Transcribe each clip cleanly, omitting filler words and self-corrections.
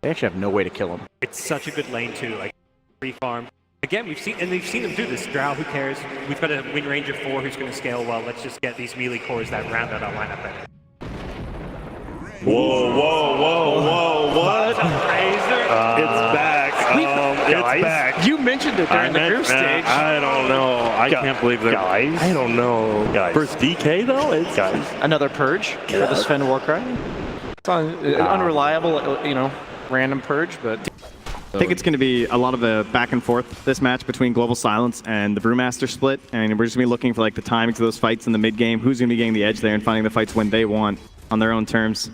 They actually have no way to kill him. It's such a good lane too, like free farm. Again, we've seen them do this. Drow, who cares? We've got a Wind Ranger 4 who's going to scale well. Let's just get these melee cores that round out our lineup better. Whoa, what? It's back. It's back. You mentioned it during the group stage. I don't know. I can't believe that. Guys. I don't know. Guys. First DK, though? It's Guys. Another purge for the Sven Warcry. It's unreliable, random purge, but... I think it's going to be a lot of a back and forth this match between Global Silence and the Brewmaster split, and we're just going to be looking for like the timings of those fights in the mid game, who's going to be getting the edge there and finding the fights when they want on their own terms.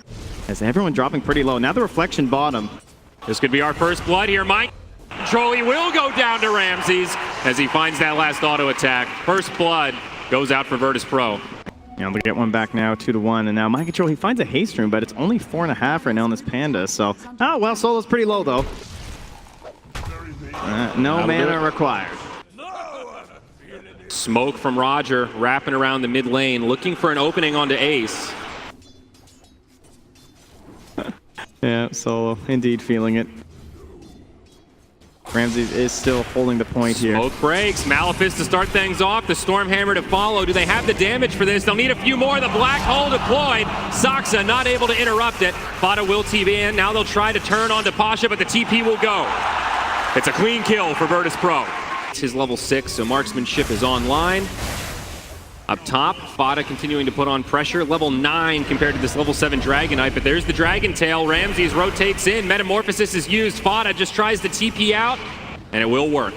As everyone dropping pretty low. Now the Reflection bottom. This could be our first blood here, Mike. Control, he will go down to Ramses as he finds that last auto attack. First blood goes out for Virtus Pro. Yeah, they'll get one back now, 2-1, and now Mind Control, he finds a haste room, but it's only 4.5 right now on this Panda, so... Oh, well, Solo's pretty low, though. No mana required. Smoke from Roger, wrapping around the mid lane, looking for an opening onto Ace. Yeah, Solo, indeed feeling it. Ramses is still holding the point here. Smoke breaks, Malefice to start things off, the Stormhammer to follow. Do they have the damage for this? They'll need a few more. The Black Hole deployed. Saksa not able to interrupt it. Fada will TP in. Now they'll try to turn onto Pasha, but the TP will go. It's a clean kill for Virtus Pro. It's his level 6, so marksmanship is online. Up top, Fada continuing to put on pressure. Level 9 compared to this level 7 Dragon Knight, but there's the Dragon Tail. Ramses rotates in. Metamorphosis is used. Fada just tries to TP out, and it will work.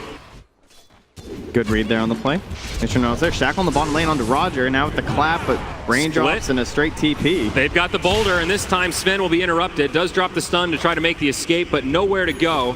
Good read there on the play. It's there. Shackle on the bottom lane onto Roger. Now with the clap, but raindrops and a straight TP. They've got the boulder, and this time Sven will be interrupted. Does drop the stun to try to make the escape, but nowhere to go.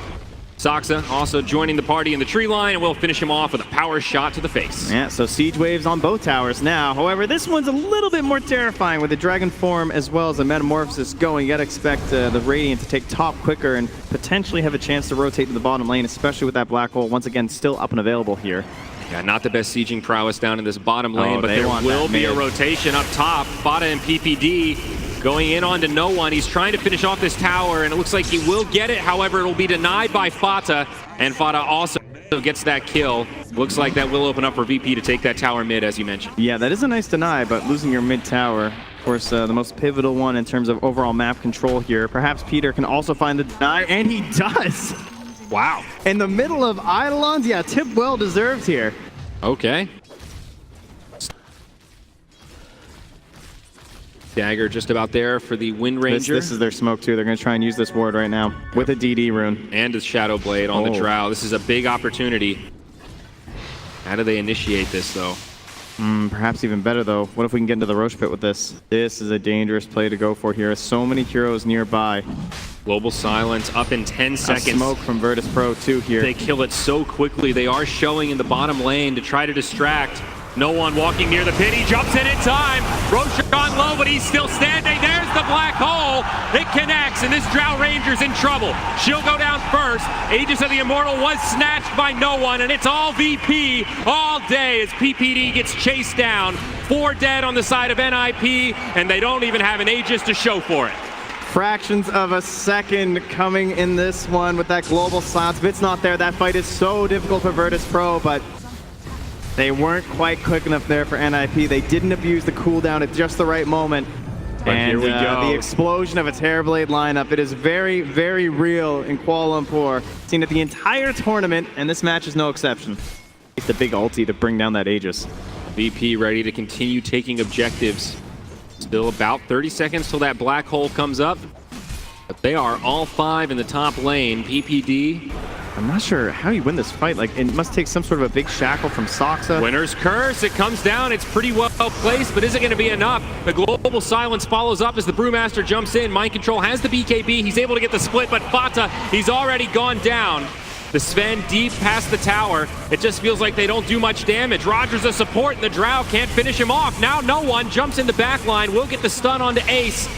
Saksa also joining the party in the tree line, and we'll finish him off with a power shot to the face. Yeah, so siege waves on both towers now. However, this one's a little bit more terrifying with the Dragon Form as well as the Metamorphosis going. You gotta expect the Radiant to take top quicker and potentially have a chance to rotate to the bottom lane, especially with that Black Hole once again still up and available here. Yeah, not the best sieging prowess down in this bottom lane, but there will be a rotation up top. Fada and PPD going in onto no one. He's trying to finish off this tower, and it looks like he will get it. However, it'll be denied by Fata, and Fata also gets that kill. Looks like that will open up for VP to take that tower mid, as you mentioned. Yeah, that is a nice deny, but losing your mid tower, of course, the most pivotal one in terms of overall map control here. Perhaps Peter can also find the deny, and he does! Wow. In the middle of Eidolons, yeah, tip well deserved here. Okay. Dagger just about there for the Wind Ranger. This is their smoke too. They're going to try and use this ward right now with a DD rune. And a Shadow Blade on the Drow. This is a big opportunity. How do they initiate this though? Perhaps even better though. What if we can get into the Roche Pit with this? This is a dangerous play to go for here. So many heroes nearby. Global Silence up in 10 seconds. A smoke from Virtus Pro too here. They kill it so quickly. They are showing in the bottom lane to try to distract. No one walking near the pit. He jumps in time. Roche gone low, but he's still standing. There's the Black Hole. It connects, and this Drow Ranger's in trouble. She'll go down first. Aegis of the Immortal was snatched by no one, and it's all VP all day as PPD gets chased down. 4 dead on the side of NIP, and they don't even have an Aegis to show for it. Fractions of a second coming in this one with that Global Silence. If it's not there, that fight is so difficult for Virtus Pro, but they weren't quite quick enough there for NIP. They didn't abuse the cooldown at just the right moment. But and here we go. The explosion of a Terrorblade lineup, it is very, very real in Kuala Lumpur. Seen it the entire tournament, and this match is no exception. It's the big ulti to bring down that Aegis. VP ready to continue taking objectives. Still about 30 seconds till that Black Hole comes up. But they are all 5 in the top lane. PPD. I'm not sure how you win this fight. Like, it must take some sort of a big shackle from Saksa. Winner's Curse. It comes down. It's pretty well placed, but is it going to be enough? The Global Silence follows up as the Brewmaster jumps in. Mind Control has the BKB. He's able to get the split, but Fata, he's already gone down. The Sven deep past the tower. It just feels like they don't do much damage. Roger's a support, and the Drow can't finish him off. Now no one jumps in the back line. Will get the stun onto Ace.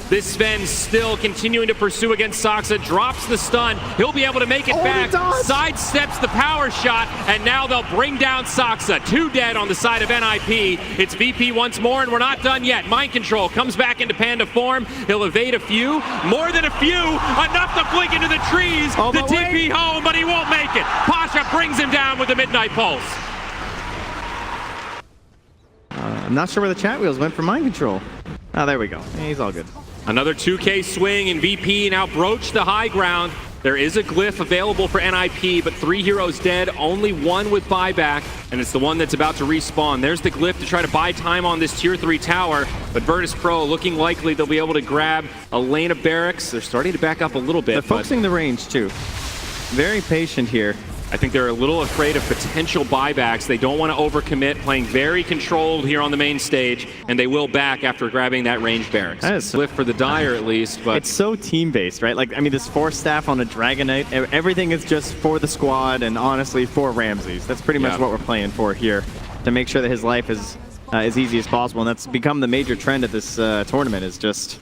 This Sven still continuing to pursue against Soxa, drops the stun. He'll be able to make it back, sidesteps the power shot, and now they'll bring down Soxa. 2 dead on the side of NIP. It's VP once more, and we're not done yet. Mind Control comes back into Panda form. He'll evade a few, more than a few, enough to blink into the trees. The TP home, but he won't make it. Pasha brings him down with the Midnight Pulse. I'm not sure where the chat wheels went for Mind Control. Oh, there we go. He's all good. Another 2K swing, and VP now broached the high ground. There is a glyph available for NIP, but 3 heroes dead, only 1 with buyback, and it's the one that's about to respawn. There's the glyph to try to buy time on this tier 3 tower, but Virtus Pro looking likely they'll be able to grab a lane of barracks. They're starting to back up a little bit. They're focusing the range too. Very patient here. I think they're a little afraid of potential buybacks. They don't want to overcommit, playing very controlled here on the main stage, and they will back after grabbing that range barracks. That is lift for the Dire at least, but it's so team-based, right? Like, I mean, this 4 staff on a Dragon Knight, everything is just for the squad and honestly for Ramses. That's pretty much what we're playing for here, to make sure that his life is as easy as possible, and that's become the major trend at this tournament, is just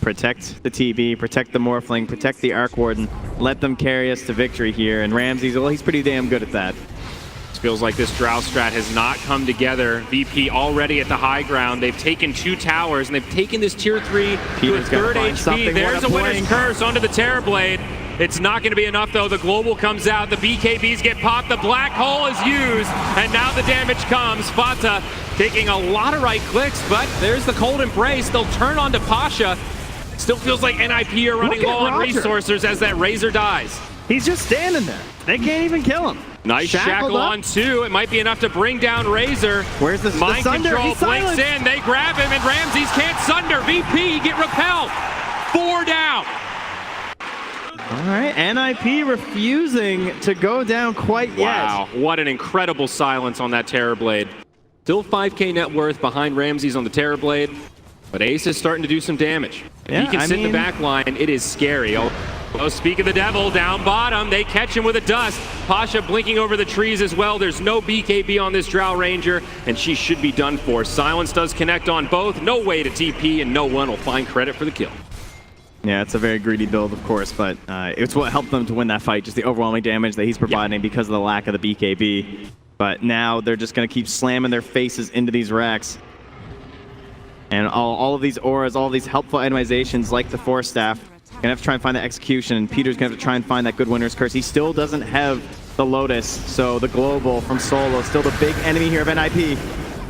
protect the TB, protect the Morphling, protect the Arc Warden, let them carry us to victory here. And Ramses, well, he's pretty damn good at that. It feels like this Drow strat has not come together. VP already at the high ground. They've taken 2 towers, and they've taken this tier 3 to a 3rd HP. There's a Winner's Curse onto the Terrorblade. It's not going to be enough, though. The Global comes out. The BKBs get popped. The Black Hole is used, and now the damage comes. Fata taking a lot of right clicks, but there's the Cold Embrace. They'll turn onto Pasha. Still feels like NIP are running low on resources as that Razor dies. He's just standing there. They can't even kill him. Nice shackle on 2. It might be enough to bring down Razor. Where's the Mind Control blinks in. They grab him, and Ramses can't sunder. VP get repelled. 4 down. All right, NIP refusing to go down quite yet. Wow, what an incredible silence on that Terrorblade. Still 5K net worth behind Ramses on the Terrorblade. But Ace is starting to do some damage. If he can sit in the back line, it is scary. Oh, speak of the devil, down bottom. They catch him with a dust. Pasha blinking over the trees as well. There's no BKB on this Drow Ranger, and she should be done for. Silence does connect on both. No way to TP, and no one will find credit for the kill. Yeah, it's a very greedy build, of course, but it's what helped them to win that fight, just the overwhelming damage that he's providing because of the lack of the BKB. But now they're just going to keep slamming their faces into these racks. And all of these auras, all of these helpful itemizations like the 4 staff, gonna have to try and find the execution, and Peter's gonna have to try and find that good Winner's Curse. He still doesn't have the Lotus, so the Global from Solo is still the big enemy here of NIP.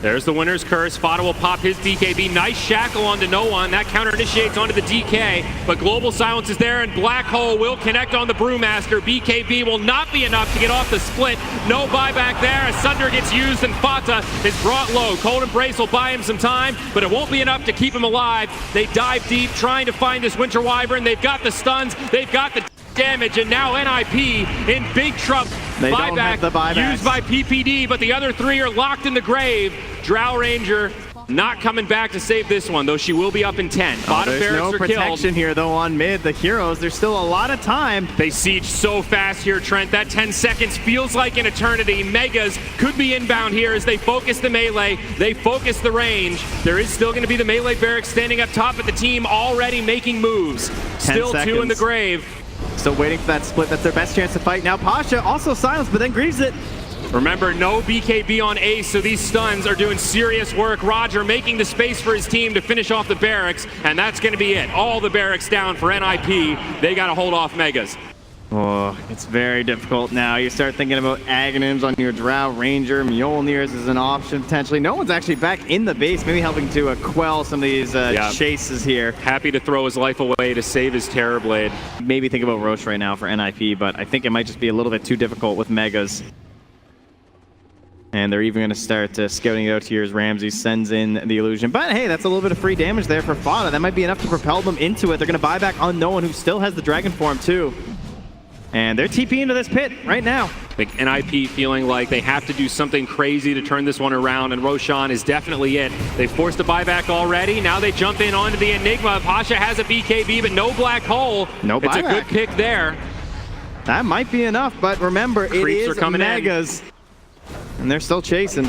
There's the Winner's Curse. Fata will pop his BKB. Nice shackle onto no one. That counter initiates onto the DK, but Global Silence is there, and Black Hole will connect on the Brewmaster. BKB will not be enough to get off the split. No buyback there as Sunder gets used, and Fata is brought low. Cold Embrace will buy him some time, but it won't be enough to keep him alive. They dive deep trying to find this Winter Wyvern. They've got the stuns. They've got the damage, and now NIP in big trouble. Buyback used by PPD, but the other 3 are locked in the grave. Drow Ranger not coming back to save this one, though she will be up in 10. Bottom there's barracks no are protection killed. here, though, on mid. The heroes, there's still a lot of time. They siege so fast here, Trent. That 10 seconds feels like an eternity. Megas could be inbound here as they focus the melee. They focus the range. There is still going to be the melee barracks standing up top, but the team already making moves. Still 2 in the grave. Still waiting for that split. That's their best chance to fight. Now Pasha also silenced, but then grieves it. Remember, no BKB on Ace, so these stuns are doing serious work. Roger making the space for his team to finish off the barracks, and that's going to be it. All the barracks down for NIP. They got to hold off Megas. Oh, it's very difficult now. You start thinking about Aghanims on your Drow Ranger. Mjolnirs is an option potentially. No one's actually back in the base, maybe helping to quell some of these chases here. Happy to throw his life away to save his Terrorblade. Maybe think about Roche right now for NIP, but I think it might just be a little bit too difficult with Megas. And they're even going to start scouting it out here as Ramsey sends in the illusion. But hey, that's a little bit of free damage there for Fata. That might be enough to propel them into it. They're going to buy back Unknown, who still has the Dragon form too. And they're TPing into this pit right now. I think NIP feeling like they have to do something crazy to turn this one around, and Roshan is definitely it. They forced a buyback already. Now they jump in onto the Enigma. Pasha has a BKB, but no Black Hole. No buyback. It's a good pick there. That might be enough, but remember, it is Megas. In. And they're still chasing.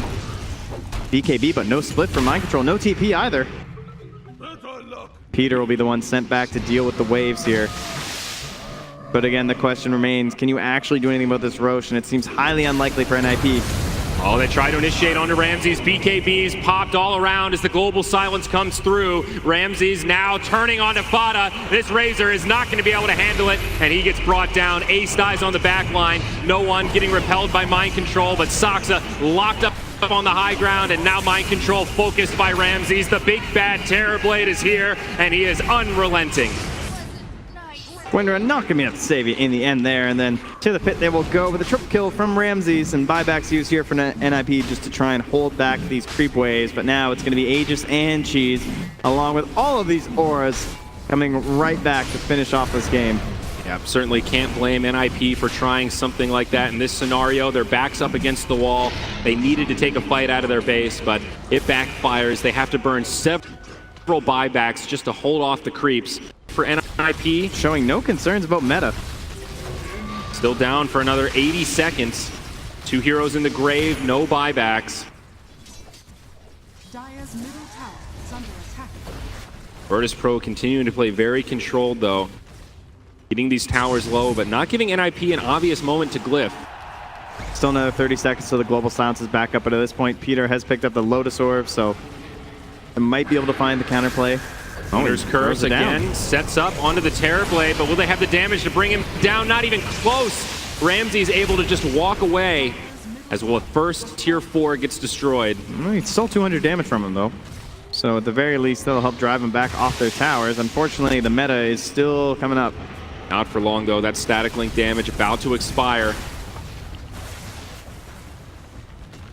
BKB, but no split from Mind Control. No TP either. Peter will be the one sent back to deal with the waves here. But again, the question remains, can you actually do anything about this Roche? And it seems highly unlikely for NIP. Oh, they try to initiate onto Ramses. BKBs popped all around as the global silence comes through. Ramses now turning onto Fada. This Razor is not going to be able to handle it, and he gets brought down. Ace dies on the back line. No one getting repelled by mind control, but Saxa locked up on the high ground, and now mind control focused by Ramses. The big bad Terrorblade is here, and he is unrelenting. Windra not going to be able to save you in the end there, and then to the pit they will go with a triple kill from Ramses, and buybacks used here for NIP just to try and hold back these creep waves, but now it's going to be Aegis and Cheese, along with all of these auras coming right back to finish off this game. Yeah, certainly can't blame NIP for trying something like that in this scenario. Their back's up against the wall. They needed to take a fight out of their base, but it backfires. They have to burn several buybacks just to hold off the creeps. For NIP, showing no concerns about meta. Still down for another 80 seconds. 2 heroes in the grave, no buybacks. Dire's middle tower is under attack. Virtus Pro continuing to play very controlled though. Getting these towers low, but not giving NIP an obvious moment to glyph. Still another 30 seconds till the global silence is back up, but at this point, Peter has picked up the Lotus Orb, so it might be able to find the counterplay. Winter's Curse again, sets up onto the Terrorblade, but will they have the damage to bring him down? Not even close. Ramsey's able to just walk away, as well, first tier 4 gets destroyed. It's still 200 damage from him, though. So at the very least, that'll help drive them back off their towers. Unfortunately, the meta is still coming up. Not for long, though. That static link damage about to expire.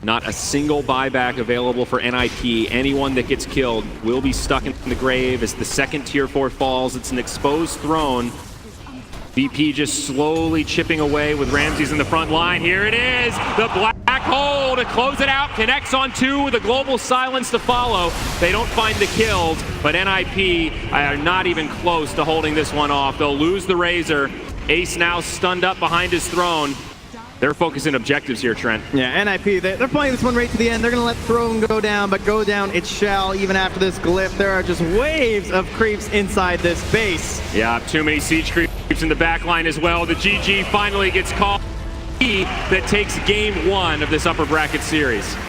Not a single buyback available for NIP. Anyone that gets killed will be stuck in the grave as the second tier 4 falls. It's an exposed throne. VP just slowly chipping away with Ramses in the front line. Here it is, the black hole to close it out. Connects on 2 with a global silence to follow. They don't find the kills, but NIP are not even close to holding this one off. They'll lose the Razor. Ace now stunned up behind his throne. They're focusing objectives here, Trent. Yeah, NIP, they're playing this one right to the end. They're going to let Throne go down, but go down it shall. Even after this glyph, there are just waves of creeps inside this base. Yeah, too many siege creeps in the back line as well. The GG finally gets called. That takes game 1 of this upper bracket series.